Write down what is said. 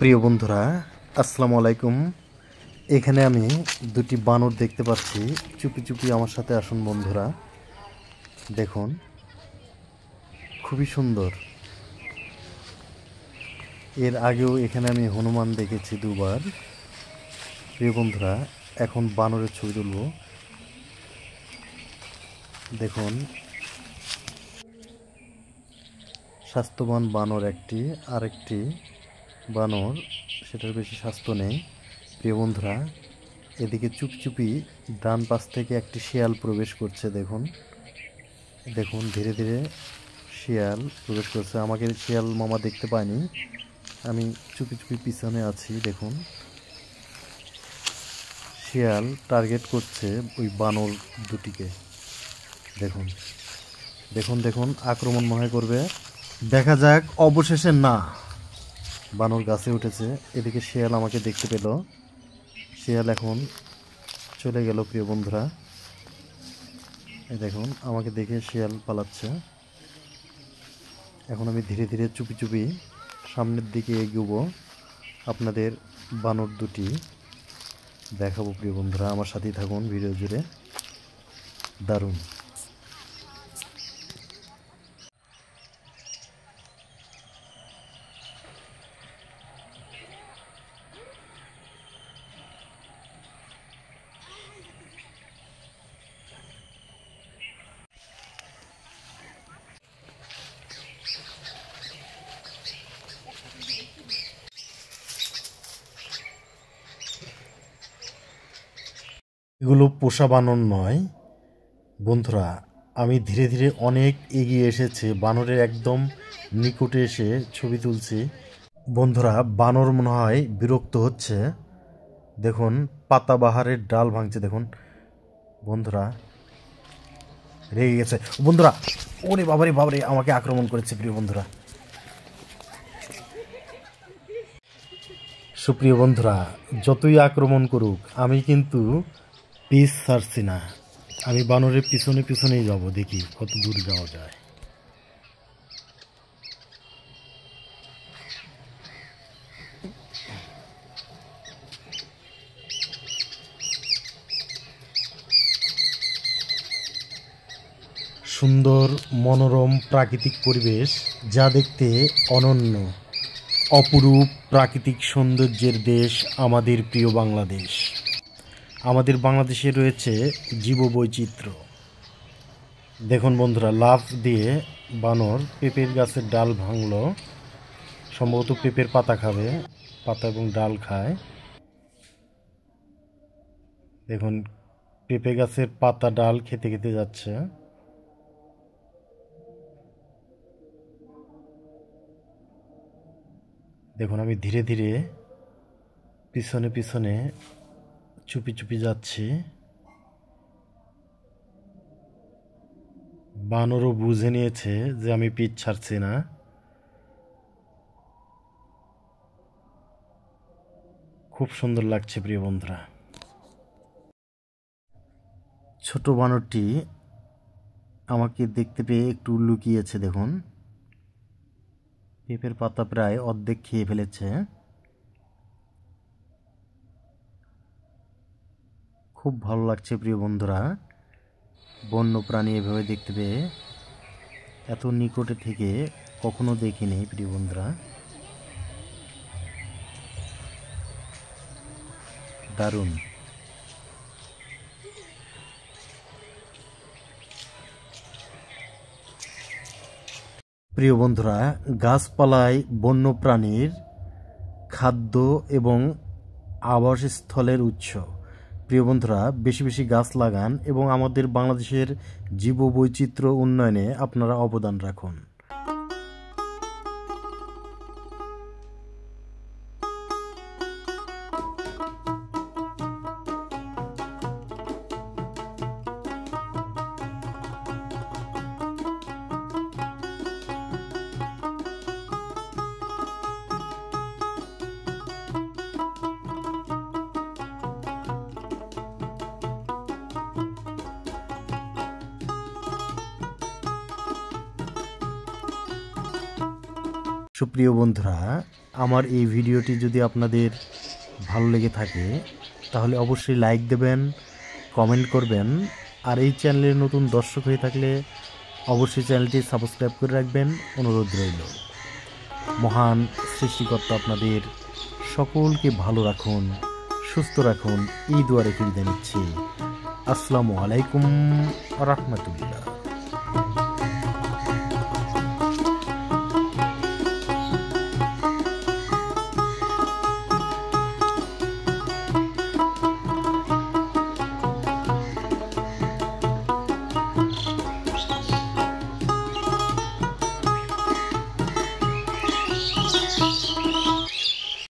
প্রিয় বন্ধুরা, আসসালামু আলাইকুম। এখানে আমি দুটি বানর দেখতে পাচ্ছি। চুপি চুপি আমার সাথে আসুন বন্ধুরা, দেখুন খুবই সুন্দর। এর আগেও এখানে আমি হনুমান দেখেছি দুবার। প্রিয় বন্ধুরা, এখন বানরের ছবি তুলব। দেখুন, স্বাস্থ্যবান বানর একটি, আরেকটি বানর সেটার বেশি স্বাস্থ্য নেই। প্রিয় বন্ধুরা, এদিকে চুপি চুপি ডান পাশ থেকে একটি শিয়াল প্রবেশ করছে। দেখুন দেখুন ধীরে ধীরে শিয়াল প্রবেশ করছে। আমাকে শিয়াল মামা দেখতে পায়নি, আমি চুপি চুপি পিছনে আছি। দেখুন, শিয়াল টার্গেট করছে ওই বানর দুটিকে। দেখুন দেখুন দেখুন আক্রমণ মনে হয় করবে। দেখা যাক। অবশেষে না, বানর গাছে উঠেছে। এদিকে শিয়াল আমাকে দেখতে পেল। শিয়াল এখন চলে গেল। প্রিয় বন্ধুরা, এই দেখুন আমাকে দেখে শিয়াল পালাচ্ছে। এখন আমি ধীরে ধীরে চুপি চুপি সামনের দিকে এগোবো, আপনাদের বানর দুটি দেখাবো। প্রিয় বন্ধুরা, আমার সাথেই থাকুন ভিডিও জুড়ে। দারুণ। এগুলো পোষা বানর নয় বন্ধুরা। আমি ধীরে ধীরে অনেক এগিয়ে এসেছি, বানরের একদম নিকটে এসে ছবি তুলছি। বন্ধুরা, বানর মনে হয় বিরক্ত হচ্ছে। দেখুন পাতাবাহারের ডাল ভাঙছে। দেখুন বন্ধুরা, রেগে গেছে বন্ধুরা। ওরে বাবারে বাবারে, আমাকে আক্রমণ করেছে। প্রিয় বন্ধুরা, সুপ্রিয় বন্ধুরা, যতই আক্রমণ করুক আমি কিন্তু পিছ ছাড়ছি না। আমি বানরের পিছনে পিছনেই যাব, দেখি কত দূর যাওয়া যায়। সুন্দর মনোরম প্রাকৃতিক পরিবেশ, যা দেখতে অনন্য। অপরূপ প্রাকৃতিক সৌন্দর্যের দেশ আমাদের প্রিয় বাংলাদেশ। আমাদের বাংলাদেশে রয়েছে জীববৈচিত্র্য। দেখুন বন্ধুরা, লাফ দিয়ে বানর পেঁপের গাছের ডাল ভাঙলো। সম্ভবত পেঁপের পাতা খাবে, পাতা এবং ডাল খায়। দেখুন পেঁপে গাছের পাতা ডাল খেতে খেতে যাচ্ছে। দেখুন আমি ধীরে ধীরে পিছনে পিছনে চুপি চুপি যাচ্ছি। বানরও বুঝে নিয়েছে যে আমি পিছ ছাড়ছি না। খুব সুন্দর লাগছে প্রিয় বন্ধুরা। ছোট বানরটি আমাকে দেখতে পেয়ে একটু লুকিয়েছে। দেখুন পেঁপের পাতা প্রায় অর্ধেক খেয়ে ফেলেছে। খুব ভালো লাগছে প্রিয় বন্ধুরা, বন্য প্রাণী এভাবে দেখতে পেয়ে। এত নিকটে থেকে কখনো দেখিনি প্রিয় বন্ধুরা। দারুণ। প্রিয় বন্ধুরা, গাছপালায় বন্য প্রাণীর খাদ্য এবং আবাসস্থলের উৎস। প্রিয় বন্ধুরা, বেশি বেশি গাছ লাগান এবং আমাদের বাংলাদেশের জীববৈচিত্র্য উন্নয়নে আপনারা অবদান রাখুন। সুপ্রিয় বন্ধুরা, আমার এই ভিডিওটি যদি আপনাদের ভালো লেগে থাকে তাহলে অবশ্যই লাইক দেবেন, কমেন্ট করবেন। আর এই চ্যানেলের নতুন দর্শক হয়ে থাকলে অবশ্যই চ্যানেলটি সাবস্ক্রাইব করে রাখবেন, অনুরোধ রইল। মহান সৃষ্টিকর্তা আপনাদের সকলকে ভালো রাখুন, সুস্থ রাখুন, এই দোয়া রেখে বিদায় নিচ্ছি। আসসালামু আলাইকুম ওয়া রাহমাতুল্লাহ।